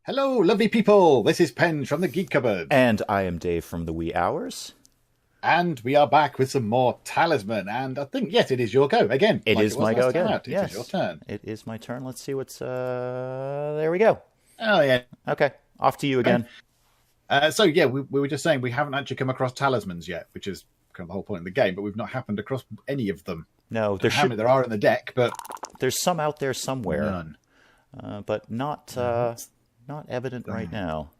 Hello, lovely people. This is Penge from the Geek Cupboard. And I am Dave from the Wee Hours. And we are back with some more Talisman. And I think, yes, it is your go again. It is my go again. Yes. It is your turn. It is my turn. Let's see what's... There we go. Oh, yeah. Okay. Off to you again. We were just saying we haven't actually come across talismans yet, which is kind of the whole point of the game, but we've not happened across any of them. No, there are in the deck, but... There's some out there somewhere. None. But not evident right now.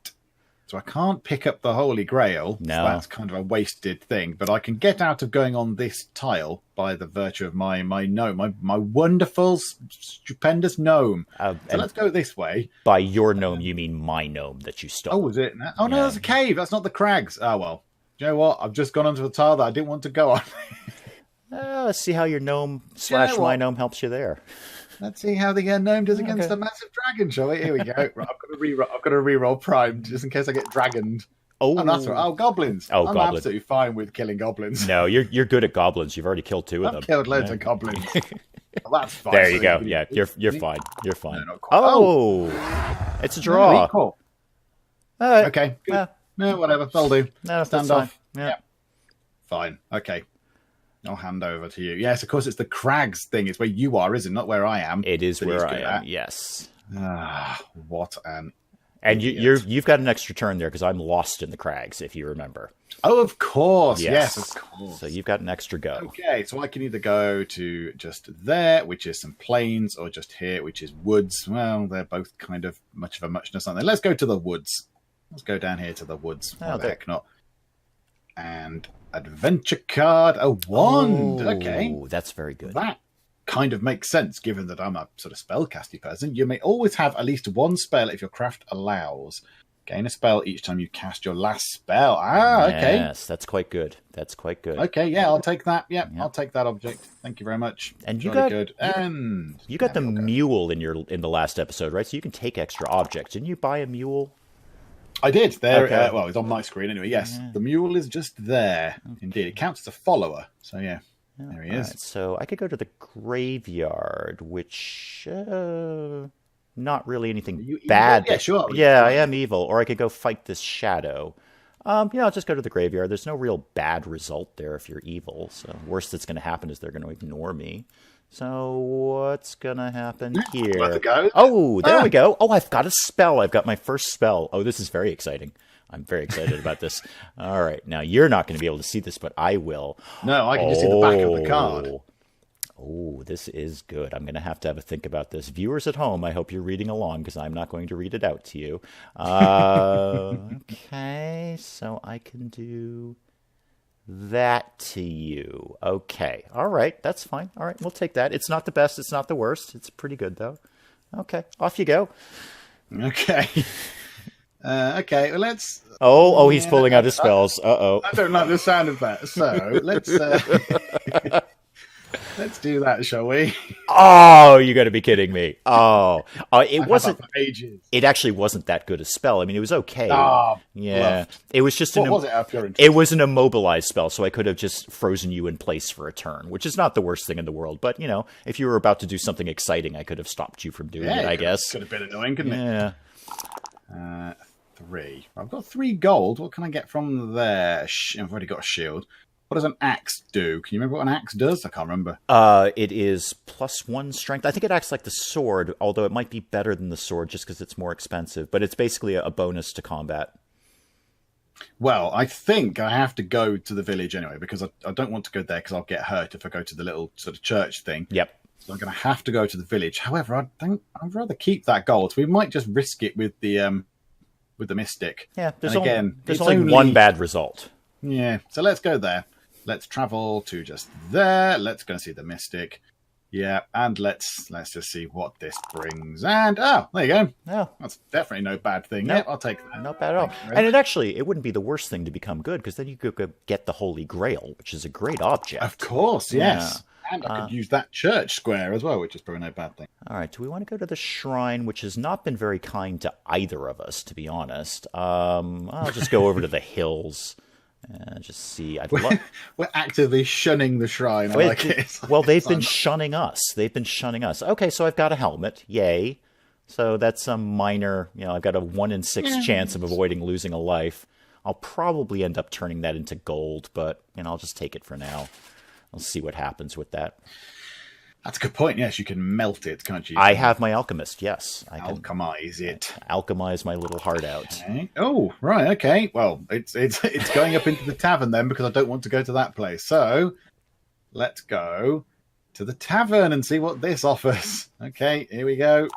So I can't pick up the Holy Grail. No. So that's kind of a wasted thing. But I can get out of going on this tile by the virtue of my gnome, my wonderful, stupendous gnome. So let's go this way. By your gnome, you mean my gnome that you stole. Oh, was it? Oh, no, that's a cave. That's not the crags. Oh, well. Do you know what? I've just gone onto a tile that I didn't want to go on. Let's see how your gnome / my gnome helps you there. Let's see how the gnome does against the massive dragon, shall we? Here we go. Right, I've got to reroll primed just in case I get dragoned. Oh, that's right. Oh, goblins. I'm absolutely fine with killing goblins. No, you're good at goblins. You've already killed two of them. I've killed loads of goblins. Well, that's fine. There you go. Yeah, you're fine. You're fine. No, not quite. It's a draw. Cool. Okay. Good. No, whatever. That'll do. No, Stand off. Yeah. Fine. Okay. I'll hand over to you. Yes, of course, it's the crags thing. It's where you are, isn't it? Not where I am. It is where I am, yes. What an... And you've got an extra turn there because I'm lost in the crags, if you remember. Oh, of course. Yes, of course. So you've got an extra go. Okay, so I can either go to just there, which is some plains, or just here, which is woods. Well, they're both kind of much of a muchness, aren't they? Let's go to the woods. Let's go down here to the woods. Why the heck not? And... adventure card, a wand. Okay, that's very good. That kind of makes sense, given that I'm a sort of spellcasty person. You may always have at least one spell if your craft allows. Gain a spell each time you cast your last spell. Okay. Yes, that's quite good. Okay, yeah, I'll take that. Yeah, I'll take that object. Thank you very much. And you got the mule in the last episode, right? So you can take extra objects. Didn't you buy a mule? I did. There. Okay. Well, it's on my screen anyway. Yes, the mule is just there. Okay. Indeed, it counts as a follower. So yeah, there he is. Right, so I could go to the graveyard, which not really anything bad. Yeah, sure. Yeah, I am evil. Or I could go fight this shadow. I'll just go to the graveyard. There's no real bad result there if you're evil. So worst that's going to happen is they're going to ignore me. So what's going to happen here? Let it go. Oh, there we go. Oh, I've got a spell. I've got my first spell. Oh, this is very exciting. I'm very excited about this. All right. Now, you're not going to be able to see this, but I will. No, I can just see the back of the card. Oh, this is good. I'm going to have a think about this. Viewers at home, I hope you're reading along because I'm not going to read it out to you. Okay, so I can do... that to you. Okay. All right. That's fine. All right. We'll take that. It's not the best. It's not the worst. It's pretty good, though. Okay. Off you go. Okay. Okay. Well, let's... Oh, he's pulling out his spells. Uh-oh. I don't like the sound of that. So, let's... let's do that, shall we? Oh, you got to be kidding me. It wasn't... for ages. It actually wasn't that good a spell. I mean, it was okay. Yeah. Bluffed. It was just What was it out of your interest? It was an immobilized spell, so I could have just frozen you in place for a turn, which is not the worst thing in the world. But, if you were about to do something exciting, I could have stopped you from doing it, I guess. Could have been annoying, couldn't it? Yeah. 3. I've got 3 gold. What can I get from there? I've already got a shield. What does an axe do? Can you remember what an axe does? I can't remember. It is +1 strength. I think it acts like the sword, although it might be better than the sword just because it's more expensive. But it's basically a bonus to combat. Well, I think I have to go to the village anyway, because I don't want to go there because I'll get hurt if I go to the little sort of church thing. Yep. So I'm going to have to go to the village. However, I'd rather keep that gold. So we might just risk it with the mystic. Yeah, there's only one bad result. Yeah, so let's go there. Let's travel to just there. Let's go and see the mystic. Yeah, and let's just see what this brings. And, there you go. Yeah. That's definitely no bad thing. No, yeah, I'll take that. Not bad at all. And it wouldn't be the worst thing to become good, because then you could get the Holy Grail, which is a great object. Of course, yes. Yeah. And I could use that church square as well, which is probably no bad thing. All right, do we want to go to the shrine, which has not been very kind to either of us, to be honest? I'll just go over to the hills. Just see. We're actively shunning the shrine. Like it. Well, they've been shunning us. Okay, so I've got a helmet. Yay. So that's some minor, I've got a 1 in 6 chance of avoiding losing a life. I'll probably end up turning that into gold, but I'll just take it for now. I'll see what happens with that. That's a good point. Yes, you can melt it, can't you? I have my alchemist, yes. I can alchemize it. Alchemize my little heart out. Okay. Oh, right, okay. Well, it's going up into the tavern then, because I don't want to go to that place. So, let's go to the tavern and see what this offers. Okay, here we go.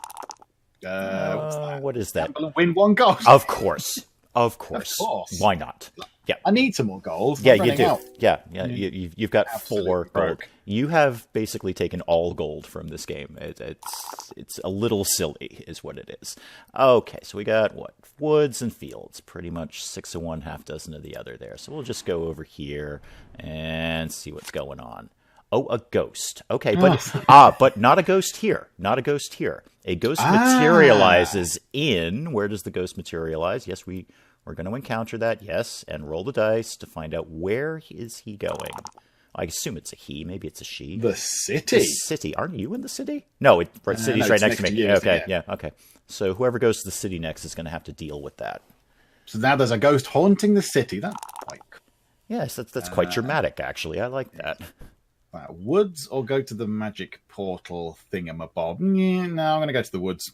What's that? What is that? Win 1 gold. Of course. Of course. Why not? Yeah. I need some more gold. Yeah, you do. Out. Yeah. You've got Absolutely 4 gold. broke. You have basically taken all gold from this game. It's a little silly, is what it is. Okay, so we got what? Woods and fields. Pretty much 6 of one, half dozen of the other there. So we'll just go over here and see what's going on. Oh, a ghost. Okay, but not a ghost here. Not a ghost here. A ghost materializes in. Where does the ghost materialize? Yes, we're going to encounter that. Yes, and roll the dice to find out where is he going. I assume it's a he. Maybe it's a she. The city. The city. Aren't you in the city? No, city's right next to me. You, okay, yeah, okay. So whoever goes to the city next is going to have to deal with that. So now there's a ghost haunting the city. That's quite cool. Yes, that's quite dramatic, actually. I like that. Woods or go to the magic portal thingamabob? Yeah, no, I'm going to go to the woods.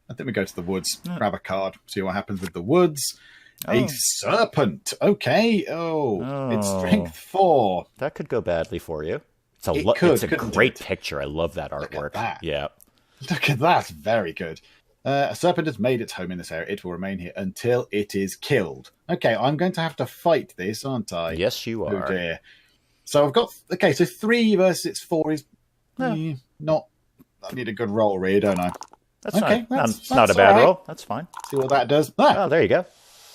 I think we go to the woods. Grab a card. See what happens with the woods. A serpent. Okay. It's strength 4. That could go badly for you. It's a great picture. I love that artwork. Look at that. Yeah. Look at that. Very good. A serpent has made its home in this area. It will remain here until it is killed. Okay, I'm going to have to fight this, aren't I? Yes, you are. Oh, dear. So I've got... Okay, so 3 versus 4 is not... I need a good roll, really, don't I? That's not a bad roll. That's fine. See what that does. Oh, there you go.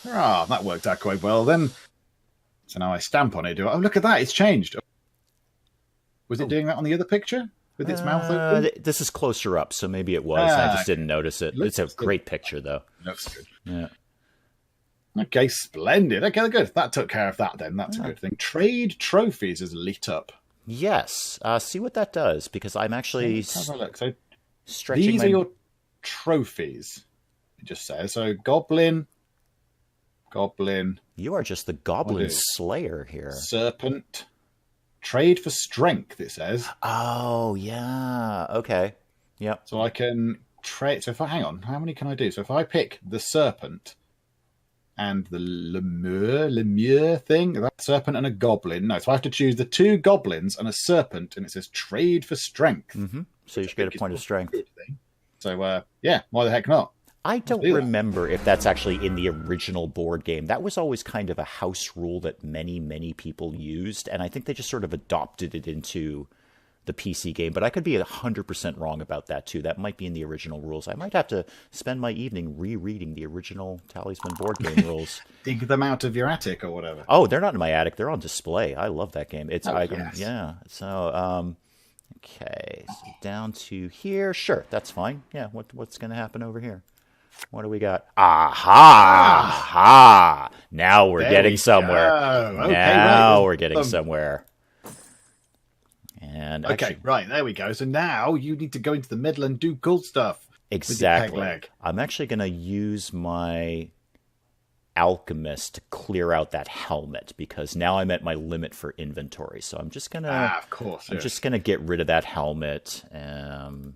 That worked out quite well then. So now I stamp on it. Oh, look at that. It's changed. Was it doing that on the other picture? With its mouth open? This is closer up, so maybe it was. I just didn't notice it. It's a great picture, though. Looks good. Yeah. Okay, splendid. Okay, good. That took care of that then. That's a good thing. Trade trophies is lit up. Yes. See what that does, because I'm actually have a look. So stretching these are your trophies, it just says. So goblin. You are just the goblin slayer here. Serpent. Trade for strength, it says. Oh, yeah. Okay. Yep. So I can trade. So if I hang on, how many can I do? So if I pick the serpent and the lemure thing, that serpent and a goblin. No, so I have to choose the 2 goblins and a serpent, and it says trade for strength. Mm-hmm. So you should get a point of strength. So, why the heck not? I don't remember if that's actually in the original board game. That was always kind of a house rule that many, many people used, and I think they just sort of adopted it into the PC game. But I could be 100% wrong about that, too. That might be in the original rules. I might have to spend my evening rereading the original Talisman board game rules. Dig them out of your attic or whatever. Oh, they're not in my attic. They're on display. I love that game. Yes. Yeah. So, okay. So down to here. Sure, that's fine. Yeah, what's going to happen over here? What do we got? Aha! Now we're getting somewhere. Now we're getting somewhere. And right, there we go. So now you need to go into the middle and do cool stuff. Exactly. With your peg leg. I'm actually going to use my alchemist to clear out that helmet, because now I'm at my limit for inventory. So I'm just going to... of course. I'm just going to get rid of that helmet, and...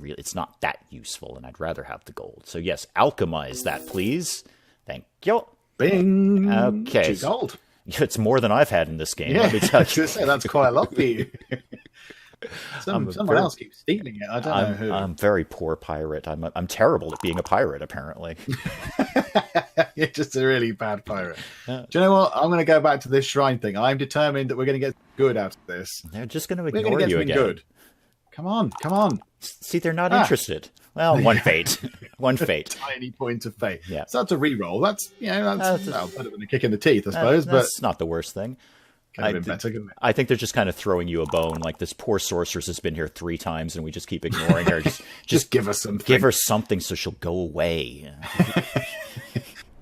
it's not that useful, and I'd rather have the gold. So yes, alchemize that, please. Thank you. Bing. Okay. 2 gold. It's more than I've had in this game. Yeah, let me tell you. That's quite a lot for you. Someone else keeps stealing it. I don't know who. I'm a very poor pirate. I'm terrible at being a pirate, apparently. You're just a really bad pirate. Do you know what? I'm going to go back to this shrine thing. I'm determined that we're going to get good out of this. They're just going to ignore you again. Good. Come on. See, they're not interested. Well, one fate. One fate. Tiny point of fate. Yeah. So that's a re-roll. That's better than a kick in the teeth, I suppose. That's not the worst thing. Could have been better, couldn't it? I think they're just kind of throwing you a bone. Like, this poor sorceress has been here 3 times, and we just keep ignoring her. Just give her something. Give her something so she'll go away.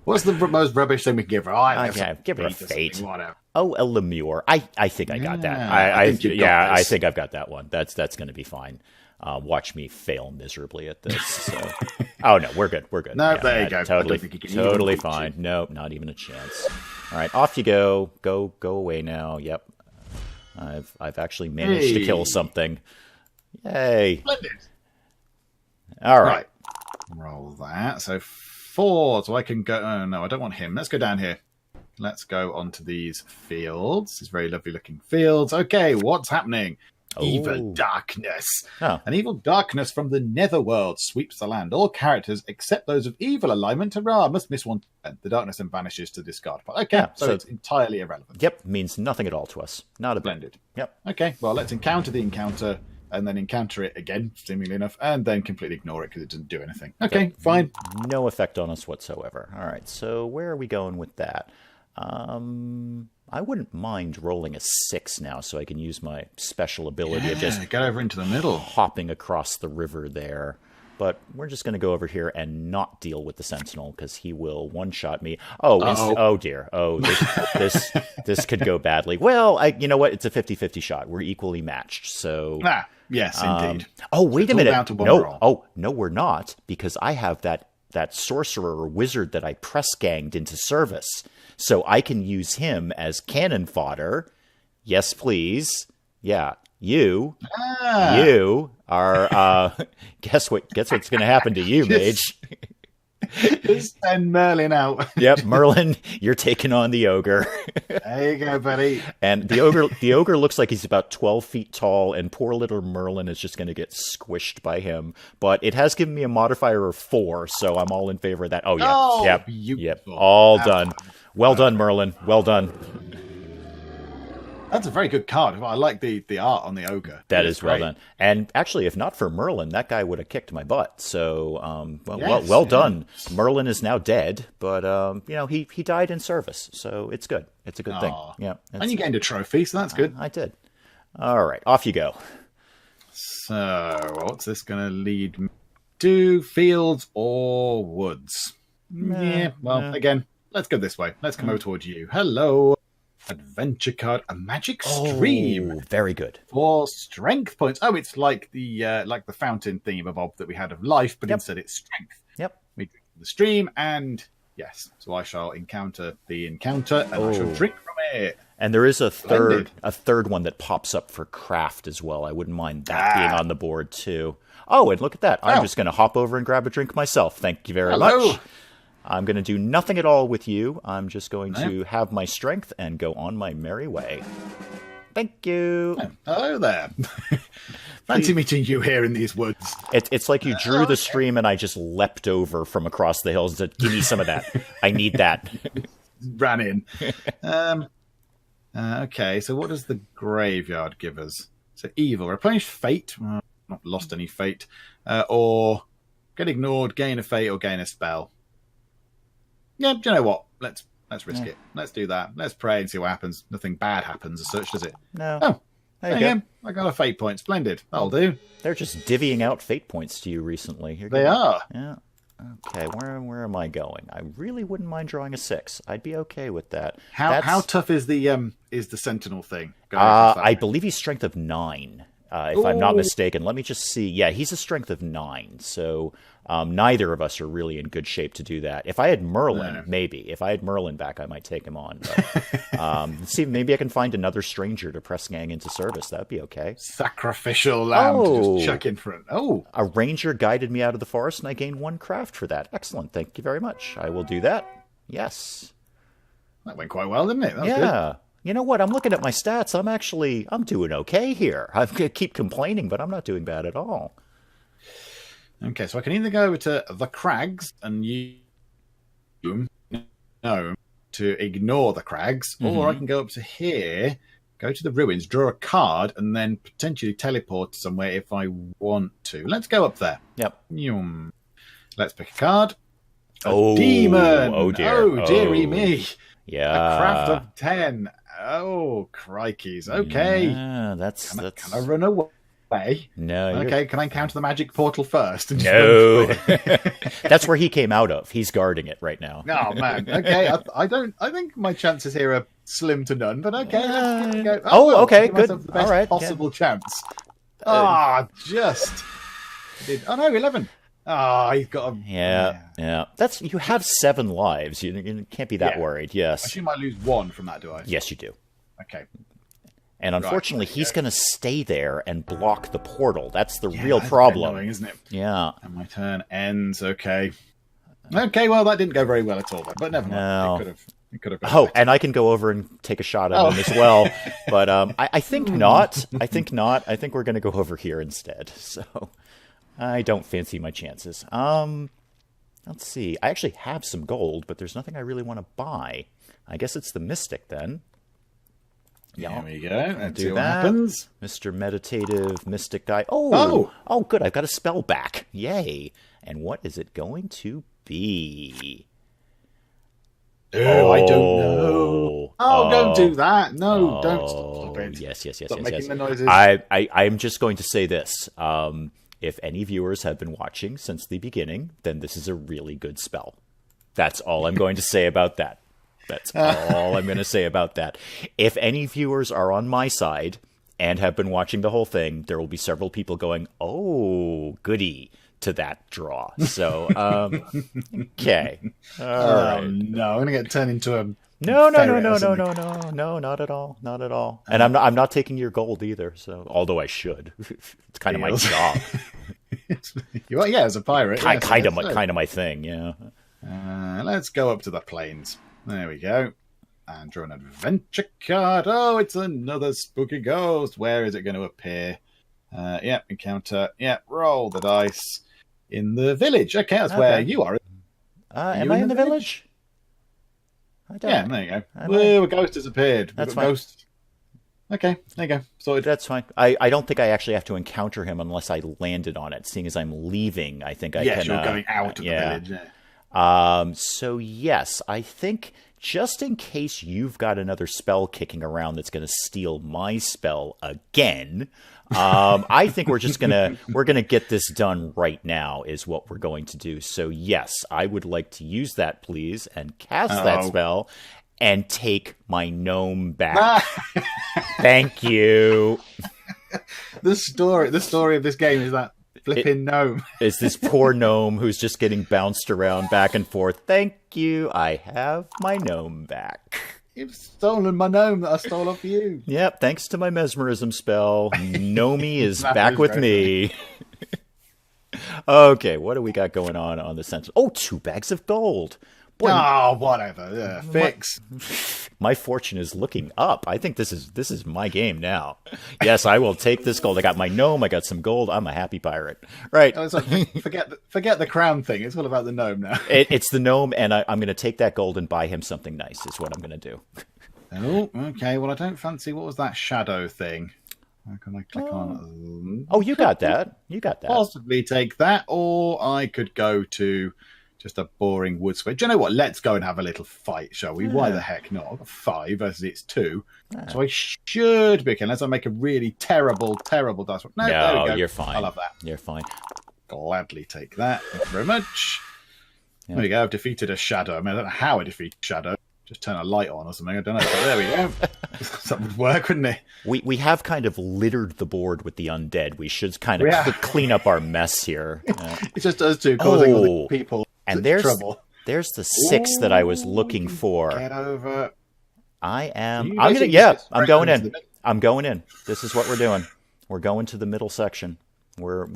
What's the most rubbish thing we can give her? Give her a fate. Whatever. Oh, a lemure. I think I got that. I think I've got that one. That's going to be fine. watch me fail miserably at this. So. Oh, no, we're good. We're good. No, there you go. Totally fine. Nope, not even a chance. All right, off you go. Go away now. Yep. I've actually managed to kill something. Yay. Splendid. All right. Roll that. So 4. So I can go... Oh, no, I don't want him. Let's go down here. Let's go onto these fields. These very lovely looking fields. Okay, what's happening? Evil darkness. Oh. An evil darkness from the netherworld sweeps the land. All characters, except those of evil alignment, must miss one. The darkness then vanishes to discard. Okay, so it's entirely irrelevant. Yep, means nothing at all to us. Not a Blended. Yep. Okay, well, let's encounter the encounter, and then encounter it again, seemingly enough, and then completely ignore it because it doesn't do anything. Okay, fine. No effect on us whatsoever. All right, so where are we going with that? I wouldn't mind rolling a 6 now, so I can use my special ability of just get over into the middle, hopping across the river there. But we're just going to go over here and not deal with the Sentinel because he will one-shot me. Oh dear. Oh, this could go badly. Well, you know what? It's a 50-50 shot. We're equally matched. So yes, indeed. Oh, wait a minute. No, we're not, because I have that sorcerer or wizard that I press ganged into service. So I can use him as cannon fodder. Yes, please. Yeah, you are. Guess what's going to happen to you, mage? Just send Merlin out. Yep, Merlin, you're taking on the ogre. There you go, buddy. And the ogre looks like he's about 12 feet tall, and poor little Merlin is just going to get squished by him. But it has given me a modifier of 4, so I'm all in favor of that. Oh, yeah. Yep. All done. Well done, Merlin. Well done. That's a very good card. I like the art on the ogre. That is well done. And actually, if not for Merlin, that guy would have kicked my butt. So, well done. Merlin is now dead, but he died in service, so it's good. It's a good thing. Yeah. And you gained a trophy, so that's good. I did. All right, off you go. So, what's this going to lead me to? Fields or woods? Again, let's go this way. Let's come over towards you. Hello. Adventure card, a magic stream. Oh, very good. 4 strength points. Oh, it's like the fountain thingamabob that we had of life, but instead it's strength. Yep. We drink the stream, and yes, so I shall encounter the encounter, and I shall drink from it. And there is a third one that pops up for craft as well. I wouldn't mind that being on the board too. Oh, and look at that! I'm just going to hop over and grab a drink myself. Thank you very much. I'm going to do nothing at all with you. I'm just going to have my strength and go on my merry way. Thank you. Hello there. Fancy meeting you here in these woods. It's like you drew the stream and I just leapt over from across the hills and said, give me some of that. I need that. Ran in. Okay, so what does the graveyard give us? So evil. Replenish fate. Well, not lost any fate. Or get ignored, gain a fate, or gain a spell. Yeah, do you know what? Let's risk it. Let's do that. Let's pray and see what happens. Nothing bad happens as such, does it? No. Oh, there you go. I got a fate point. Splendid. That'll do. They're just divvying out fate points to you recently. They are. Yeah. Okay, where am I going? I really wouldn't mind drawing a 6. I'd be okay with that. How tough is the Sentinel thing? I believe he's strength of 9. If I'm not mistaken. Let me just see. Yeah, he's a strength of 9. So neither of us are really in good shape to do that. If I had Merlin, maybe. If I had Merlin back, I might take him on. But, see, maybe I can find another stranger to press gang into service. That would be okay. Sacrificial lamb to just chuck in front. A ranger guided me out of the forest, and I gained 1 craft for that. Excellent. Thank you very much. I will do that. Yes. That went quite well, didn't it? That was good. You know what? I'm looking at my stats. I'm doing okay here. I keep complaining, but I'm not doing bad at all. Okay, so I can either go over to the crags and use to ignore the crags, or I can go up to here, go to the ruins, draw a card, and then potentially teleport somewhere if I want to. Let's go up there. Yep. Let's pick a card. A demon! Oh, dear. Oh, dearie me. Yeah. A craft of 10. Oh, crikeys. Okay. Yeah, Can I run away? No. Okay, can I encounter the magic portal first? No. That's where he came out of. He's guarding it right now. Oh, man. Okay, I think my chances here are slim to none, but okay, let's give it a go. Okay, good. The best possible chance. just did. Oh no, 11. Oh, he's got a... Yeah. That's, you have 7 lives. You can't be that worried. Yes. I assume I lose 1 from that, do I? Yes, you do. Okay. And unfortunately, he's going to stay there and block the portal. That's the real problem. Annoying, isn't it? Yeah. And my turn ends. Okay. Okay, well, that didn't go very well at all, but never mind. No. It could have been better. And I can go over and take a shot at him as well. But I think not. I think we're going to go over here instead. So I don't fancy my chances. Let's see. I actually have some gold, but there's nothing I really want to buy. I guess it's the Mystic then. There we go. Let's see what that. happens. Mr. Meditative Mystic Guy. Oh, good. I've got a spell back. Yay. And what is it going to be? Oh, I don't know. Oh, don't do that. No, don't stop it. Yes. Stop making the noises. I'm just going to say this. If any viewers have been watching since the beginning, then this is a really good spell. That's all I'm going to say about that. That's all I'm going to say about that. If any viewers are on my side and have been watching the whole thing, there will be several people going, oh, goody, to that draw. So, okay. All right. No, I'm going to get turned into a... No, not at all. Not at all. And I'm not taking your gold either, so although I should. It's kind of my job. Yeah, as a pirate. Kind of my thing, yeah. Let's go up to the plains. There we go. And draw an adventure card. Oh, it's another spooky ghost. Where is it going to appear? Encounter. Roll the dice in the village. Okay, that's where you are. Am I in the village? I don't. Yeah, there you go. A ghost has appeared. That's fine. Ghost. Okay, there you go. Sorted. That's fine. I don't think I actually have to encounter him unless I landed on it. Seeing as I'm leaving, I think I can... Yes, you're going out of the village. So yes, I think just in case you've got another spell kicking around that's going to steal my spell again, I think we're gonna get this done right now is what we're going to do. So yes, I would like to use that, please, and cast that spell and take my gnome back. Thank you. The story of this game is that flipping gnome. It's this poor gnome who's just getting bounced around back and forth. Thank you. I have my gnome back. You've stolen my gnome that I stole off you. Yep, thanks to my mesmerism spell. Gnomey is back with me. Okay, what do we got going on the sensor? Oh, 2 bags of gold. Boy, whatever. Yeah, fix. My fortune is looking up. I think this is my game now. Yes, I will take this gold. I got my gnome. I got some gold. I'm a happy pirate. Right. Oh, it's like, forget the crown thing. It's all about the gnome now. It's the gnome, and I'm going to take that gold and buy him something nice. Is what I'm going to do. Oh, okay. Well, I don't fancy. What was that shadow thing? How can I click on? Oh, you got that. You got that. Possibly take that, or I could go to just a boring wood square. Do you know what? Let's go and have a little fight, shall we? Why the heck not? I've got 5 versus it's 2. So I should be, unless I make a really terrible dice roll. No, there we go. You're fine. I love that. You're fine. Gladly take that. Thank you very much. Yeah. There we go. I've defeated a shadow. I mean, I don't know how I defeat shadow. Just turn a light on or something. I don't know. But there we go. That would work, wouldn't it? We have kind of littered the board with the undead. We should kind of clean up our mess here. It's just us two causing all the people and there's trouble. There's the 6 that I was looking for. Get over. I'm going in. I'm going in. This is what we're doing. We're going to the middle section. We're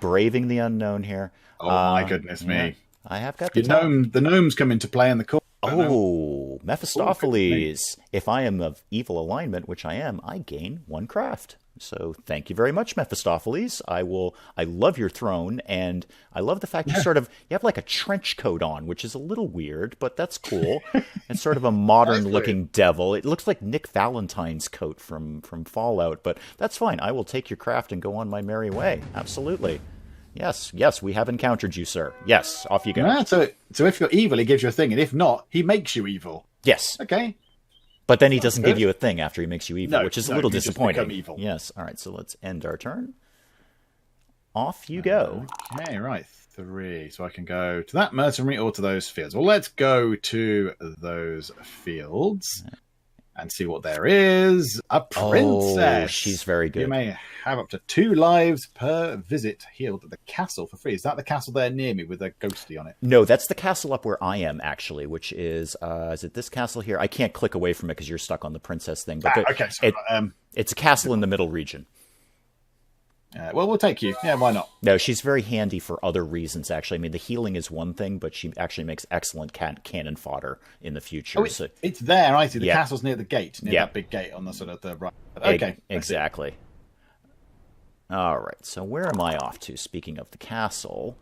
braving the unknown here. Oh my goodness me! I have got the gnomes come into play in the court. Oh, Mephistopheles. If I am of evil alignment, which I am, I gain 1 craft. So thank you very much, Mephistopheles. I love your throne, and I love the fact you have like a trench coat on, which is a little weird, but that's cool. It's sort of a modern-looking devil. It looks like Nick Valentine's coat from Fallout, but that's fine. I will take your craft and go on my merry way. Absolutely. Yes, we have encountered you, sir. Yes, off you go. Yeah, so if you're evil, he gives you a thing, and if not, he makes you evil. Yes. Okay. But then he doesn't give you a thing after he makes you evil, which is a little disappointing. Just become evil. Yes. All right, so let's end our turn. Off you go. Okay, right. 3. So I can go to that mercenary or to those fields. Well, let's go to those fields. and see what there is. A princess. Oh, she's very good. You may have up to 2 lives per visit healed at the castle for free. Is that the castle there near me with a ghosty on it? No, that's the castle up where I am, actually, which is it this castle here? I can't click away from it because you're stuck on the princess thing. But okay, sorry. It's a castle in the middle region. Well, we'll take you. Yeah, why not? No, she's very handy for other reasons, actually. I mean, the healing is one thing, but she actually makes excellent cannon fodder in the future. Oh, it's there. I see. The Yeah. castle's near the gate, near that big gate on the sort of the right. Okay. Exactly. All right, so where am I off to? Speaking of the castle,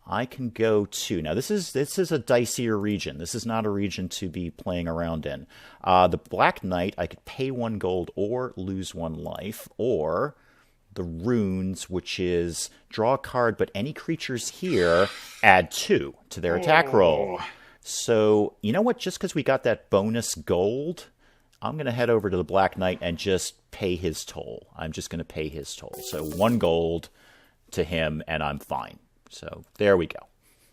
I can go to... Now, this is a dicier region. This is not a region to be playing around in. The Black Knight, I could pay 1 gold or lose 1 life, or... the runes, which is draw a card, but any creatures here add 2 to their attack roll. So, you know what? Just because we got that bonus gold, I'm going to head over to the Black Knight and just pay his toll. I'm just going to pay his toll. So 1 gold to him, and I'm fine. So there we go.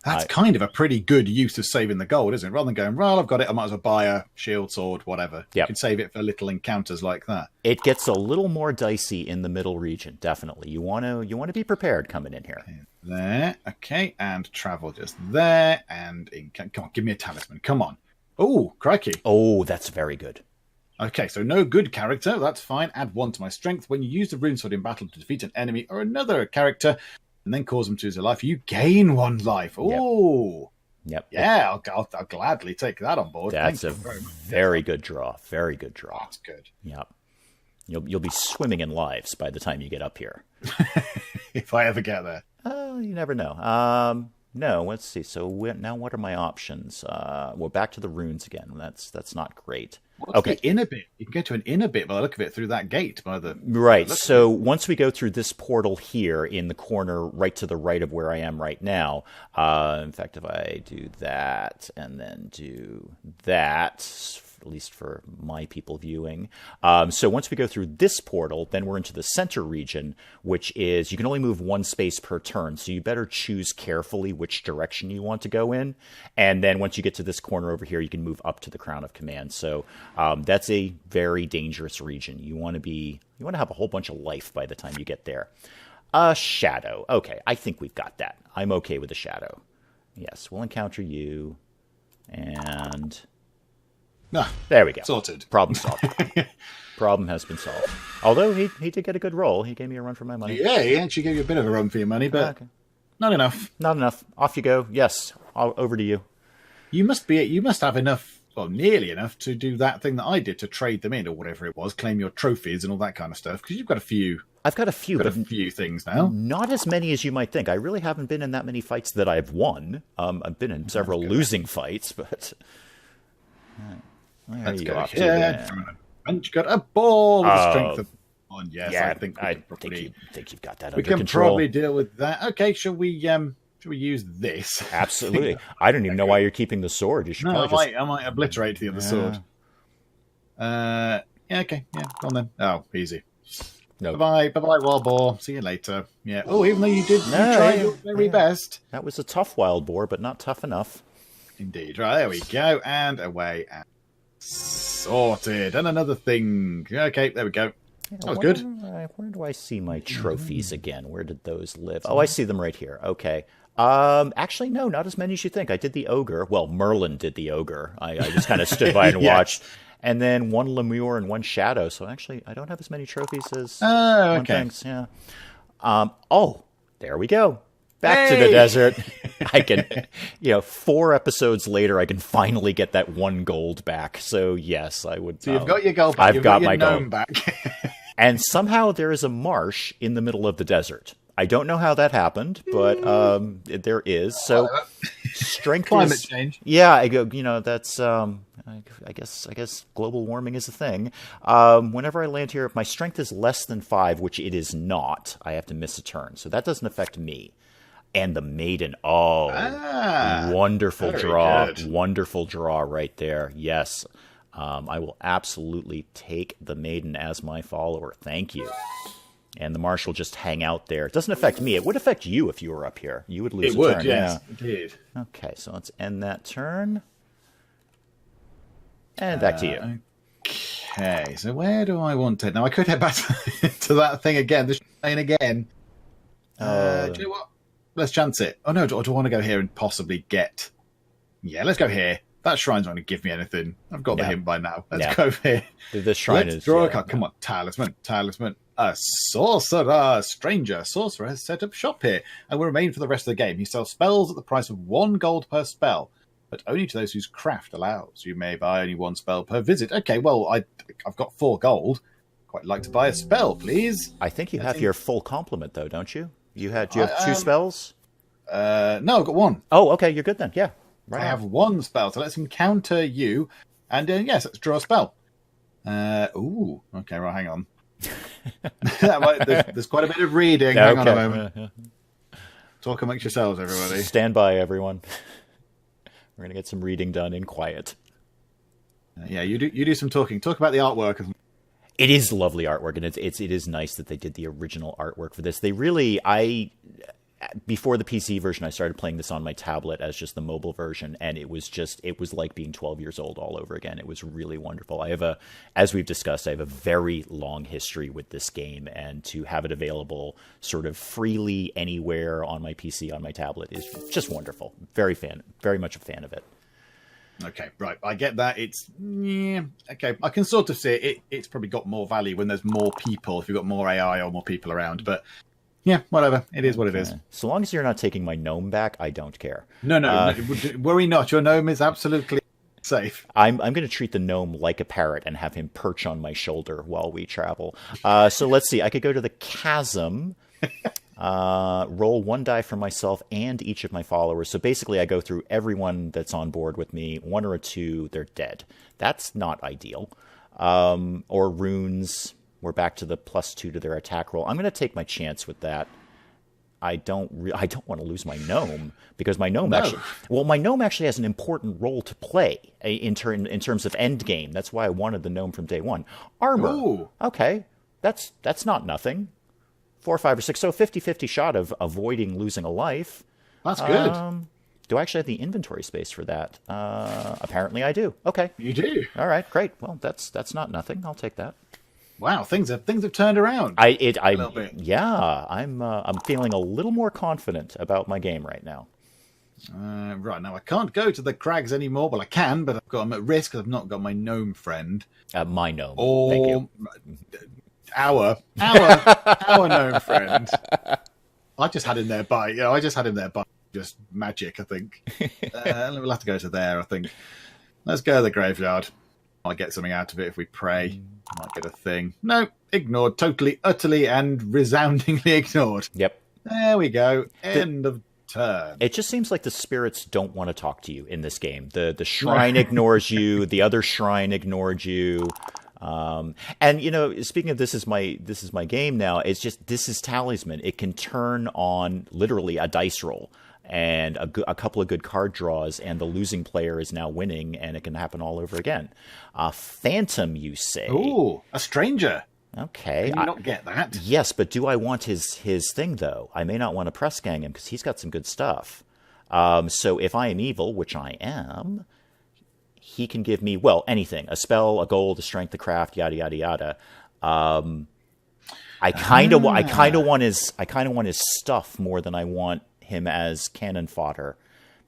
That's kind of a pretty good use of saving the gold, isn't it? Rather than going, well, I've got it, I might as well buy a shield, sword, whatever. Yep. You can save it for little encounters like that. It gets a little more dicey in the middle region, definitely. You want to be prepared coming in here. There, okay, and travel just there, and come on, give me a talisman, come on. Oh, crikey. Oh, that's very good. Okay, so no good character, that's fine. Add 1 to my strength. When you use the rune sword in battle to defeat an enemy or another character, and then cause them to lose a life, you gain 1 life. Oh, Yep. Yeah, I'll gladly take that on board. That's a very good draw. Very good draw. That's good. Yep. You'll be swimming in lives by the time you get up here. If I ever get there. You never know. No, let's see. So now what are my options? We're back to the runes again. That's not great. What's the inner bit? You can go to an inner bit by the look of it through that gate. Right. So once we go through this portal here in the corner right to the right of where I am right now, in fact, if I do that and then do that, at least for my people viewing. So once we go through this portal, then we're into the center region, which is you can only move 1 space per turn. So you better choose carefully which direction you want to go in. And then once you get to this corner over here, you can move up to the Crown of Command. So that's a very dangerous region. You want to have a whole bunch of life by the time you get there. Shadow. Okay, I think we've got that. I'm okay with the shadow. Yes, we'll encounter you. And... there we go. Sorted. Problem solved. Problem has been solved. Although he did get a good roll. He gave me a run for my money. Yeah, he actually gave you a bit of a run for your money, but not enough. Not enough. Off you go. Yes, over to you. You must have enough, well, nearly enough to do that thing that I did to trade them in or whatever it was, claim your trophies and all that kind of stuff. Because you've got a few. I've got a few, but a few things now. Not as many as you might think. I really haven't been in that many fights that I've won. I've been in several losing fights, but. Where Let's are you go off to here. And you got a ball with the strength of one. Yes, yeah, I think you've got that we under can control. probably deal with that. Okay, shall we use this? Absolutely. I don't even know why you're keeping the sword. You should probably I might obliterate the other sword. Yeah, okay. Yeah, go on then. Oh, easy. No. Bye, wild boar. See you later. Yeah. Oh, even though you tried your very best. That was a tough wild boar, but not tough enough. Indeed. Right, there we go. And away. And sorted. And another thing. Okay, there we go. Yeah, that was good. Where do I see my trophies again? Where did those live? Oh, I see them right here. Okay. Actually, no, not as many as you think. I did the ogre. Well, Merlin did the ogre. I just kind of stood by and watched. And then 1 lemure and 1 shadow. So actually, I don't have as many trophies as one thinks. Yeah. Oh, there we go. Back to the desert. I can, 4 episodes later, I can finally get that 1 gold back. So yes, I would. So you've got your gold back. I've got my gold back. And somehow there is a marsh in the middle of the desert. I don't know how that happened, but there is. So strength climate change. Yeah, I go. That's. I guess global warming is a thing. Whenever I land here, if my strength is less than 5, which it is not, I have to miss a turn. So that doesn't affect me. And the maiden. Oh, wonderful draw. Good. Wonderful draw right there. Yes. I will absolutely take the maiden as my follower. Thank you. And the marsh will just hang out there. It doesn't affect me. It would affect you if you were up here. You would lose a turn. It would, yes. Indeed. Okay, so let's end that turn. And back to you. Okay, so where do I want to... Now, I could head back to that thing again. The shrine again. Do you know what? Let's chance it. Oh, no, do I want to go here and possibly get... Yeah, let's go here. That shrine's not going to give me anything. I've got the hint by now. Let's go here. The shrine Let's draw a card. Come on, talisman. A sorcerer, stranger, sorcerer has set up shop here and will remain for the rest of the game. He sells spells at the price of 1 gold per spell, but only to those whose craft allows. You may buy only 1 spell per visit. Okay, well, I've got 4 gold. Quite like to buy a spell, please. I think you have your full complement, though, don't you? Do you have 2 spells? No, I've got 1. Oh, okay, you're good then. Yeah. Right. I have 1 spell, so let's encounter you. And yes, let's draw a spell. Ooh, okay, right, hang on. There's quite a bit of reading. Hang on a moment. Talk amongst yourselves, everybody. Stand by, everyone. We're going to get some reading done in quiet. Yeah, you do some talking. Talk about the artwork. It is lovely artwork, and it is nice that they did the original artwork for this. They really, before the PC version, I started playing this on my tablet as just the mobile version, and it was like being 12 years old all over again. It was really wonderful. As we've discussed, I have a very long history with this game, and to have it available sort of freely anywhere on my PC, on my tablet, is just wonderful. Very much a fan of it. Okay, right. I get that. Okay. I can sort of see it. It's probably got more value when there's more people, if you've got more AI or more people around, but yeah, whatever. It is what it is. So long as you're not taking my gnome back, I don't care. No, worry not. Your gnome is absolutely safe. I'm going to treat the gnome like a parrot and have him perch on my shoulder while we travel. So let's see. I could go to the chasm, roll 1 die for myself and each of my followers. So basically, I go through everyone that's on board with me. 1 or 2, they're dead. That's not ideal. Or runes. We're back to the +2 to their attack roll. I'm going to take my chance with that. I don't want to lose my gnome because my gnome actually has an important role to play in terms of end game. That's why I wanted the gnome from day one. Armor. Ooh. Okay, that's not nothing. 4, 5, or 6. So 50-50 shot of avoiding losing a life. That's good. Do I actually have the inventory space for that? Apparently I do. Okay. You do. All right, great. Well, that's not nothing. I'll take that. Wow, things have turned around. A little bit. Yeah, I'm feeling a little more confident about my game right now. Right, now I can't go to the crags anymore. Well, I can, but I'm at risk because I've not got my gnome friend. My gnome. Thank you. Our gnome friend. I just had him there by just magic, I think. We'll have to go to there, I think. Let's go to the graveyard. Might get something out of it if we pray. Might get a thing. No, ignored. Totally, utterly, and resoundingly ignored. Yep. There we go. End of turn. It just seems like the spirits don't want to talk to you in this game. The shrine ignores you. The other shrine ignored you. And speaking of this is my game now. It's just this is Talisman. It can turn on literally a dice roll and a couple of good card draws, and the losing player is now winning, and it can happen all over again. Phantom, you say? Ooh, a stranger. Okay. Can you not get that? Yes, but do I want his thing, though? I may not want to press gang him, because he's got some good stuff. So if I am evil, which I am, he can give me, well, anything. A spell, a gold, a strength, a craft, yada, yada, yada. I kind of want his stuff more than I want him as cannon fodder,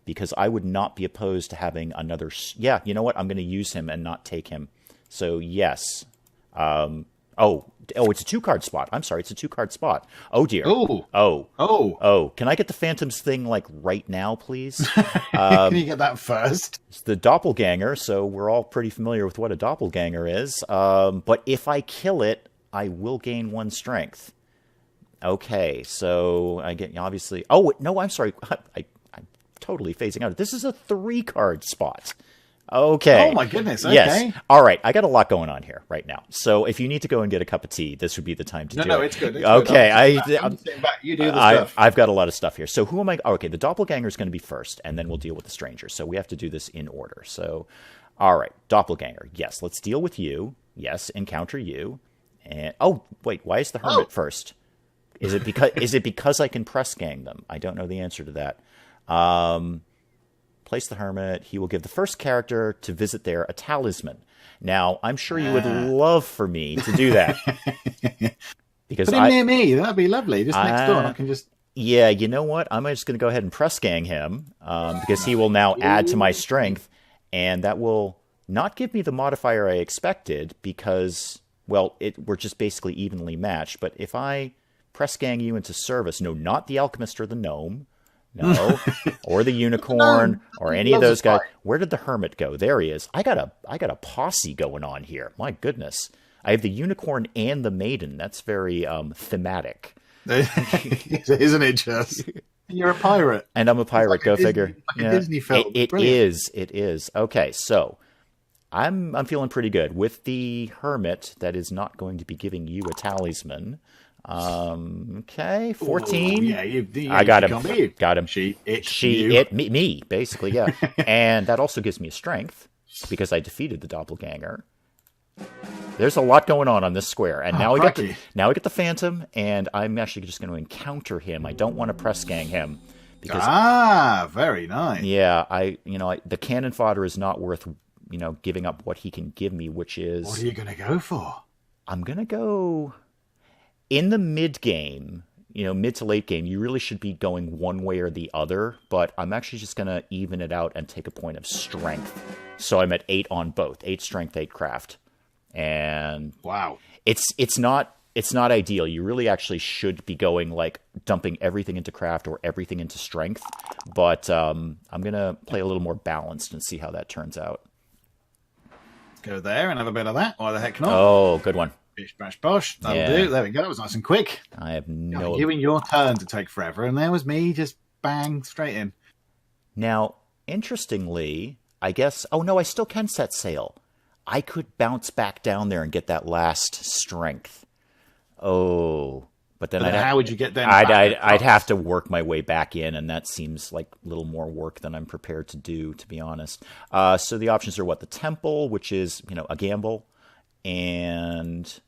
because I would not be opposed to having another. Yeah, you know what? I'm going to use him and not take him. So yes. It's a 2-card spot. I'm sorry, it's a 2-card spot. Oh dear. Oh. Can I get the Phantom's thing like right now, please? Can you get that first? It's the doppelganger, so we're all pretty familiar with what a doppelganger is. But if I kill it, I will gain 1 strength. Okay, so I get obviously. Oh no, I'm sorry. I'm totally phasing out. This is a 3-card spot. Okay. Oh my goodness. Okay. Yes. All right. I got a lot going on here right now. So if you need to go and get a cup of tea, this would be the time to do it. No, it's good. Okay. I'm sitting back. You do the stuff. I've got a lot of stuff here. So who am I? Okay. The doppelganger is going to be first, and then we'll deal with the stranger. So we have to do this in order. So, all right. Doppelganger. Yes. Let's deal with you. Yes. Encounter you. And wait. Why is the hermit first? Is it because I can press gang them? I don't know the answer to that. Place the hermit. He will give the first character to visit there a talisman. Now, I'm sure you would love for me to do that. Because Put him near me. That'd be lovely. Just next door. And I can just... Yeah, you know what? I'm just going to go ahead and press gang him because he will now add to my strength. And that will not give me the modifier I expected because, well, we're just basically evenly matched. But if I press gang you into service, no, not the alchemist or the gnome, no, or the unicorn or any of those guys. Where did the hermit go? There he is. I got a posse going on here. My goodness. I have the unicorn and the maiden. That's very thematic. Isn't it just? You're a pirate. And I'm a pirate, go figure. Like a Disney film. It is. Okay, so I'm feeling pretty good. With the hermit, that is not going to be giving you a talisman. Okay, 14. Ooh, yeah, I got him. Got him. Me, basically, yeah. And that also gives me a strength because I defeated the doppelganger. There's a lot going on this square, and now I get the phantom, and I'm actually just going to encounter him. I don't want to press gang him because very nice. Yeah, the cannon fodder is not worth giving up what he can give me, which is what are you going to go for? I'm going to go in the mid game. Mid to late game, you really should be going one way or the other, but I'm actually just going to even it out and take a point of strength. So I'm at 8 on both, 8 strength, 8 craft. And wow, it's not ideal. You really actually should be going like dumping everything into craft or everything into strength. But I'm gonna play a little more balanced and see how that turns out. Go there and have a bit of that. Why the heck not? Oh, good one. Bish bash bosh. That'll do. There we go. That was nice and quick. I have no. You and your turn to take forever, and there was me just bang straight in. Now, interestingly, I guess. Oh no, I still can set sail. I could bounce back down there and get that last strength. Oh, but then how would you get there? I'd have to work my way back in, and that seems like a little more work than I'm prepared to do, to be honest. So the options are what? The temple, which is a gamble, and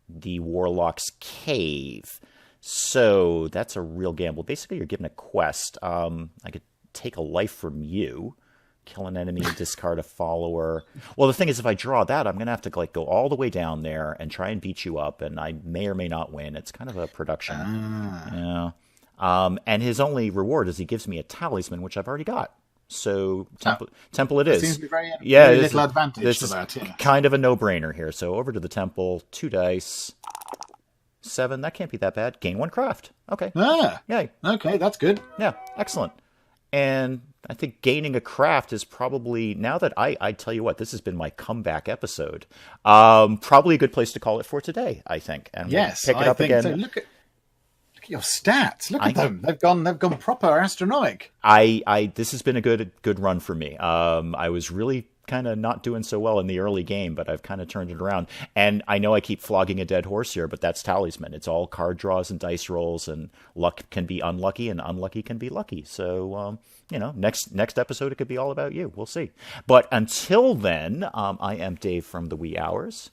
the warlock's cave. So that's a real gamble. Basically, you're given a quest. I could take a life from you. Kill an enemy, discard a follower. Well, the thing is, if I draw that, I'm going to have to go all the way down there and try and beat you up, and I may or may not win. It's kind of a production. Yeah. And his only reward is he gives me a talisman, which I've already got. So temple it is. Seems to be very little advantage this for is that. Yeah. Kind of a no-brainer here. So over to the temple, 2 dice, 7. That can't be that bad. Gain 1 craft. Okay. Yay. Okay, that's good. Yeah, excellent. And I think gaining a craft is probably, now that I tell you what, this has been my comeback episode, probably a good place to call it for today, I think. And yes, we'll pick it up again. So. Look at your stats. Look at them. They've gone proper astronomic. This has been a good run for me. I was really kind of not doing so well in the early game, but I've kind of turned it around. And I know I keep flogging a dead horse here, but that's Talisman. It's all card draws and dice rolls, and luck can be unlucky and unlucky can be lucky. So, next episode, it could be all about you. We'll see. But until then, I am Dave from the Wee Hours.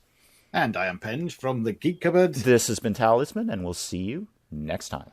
And I am Penge from the Geek Cupboard. This has been Talisman, and we'll see you next time.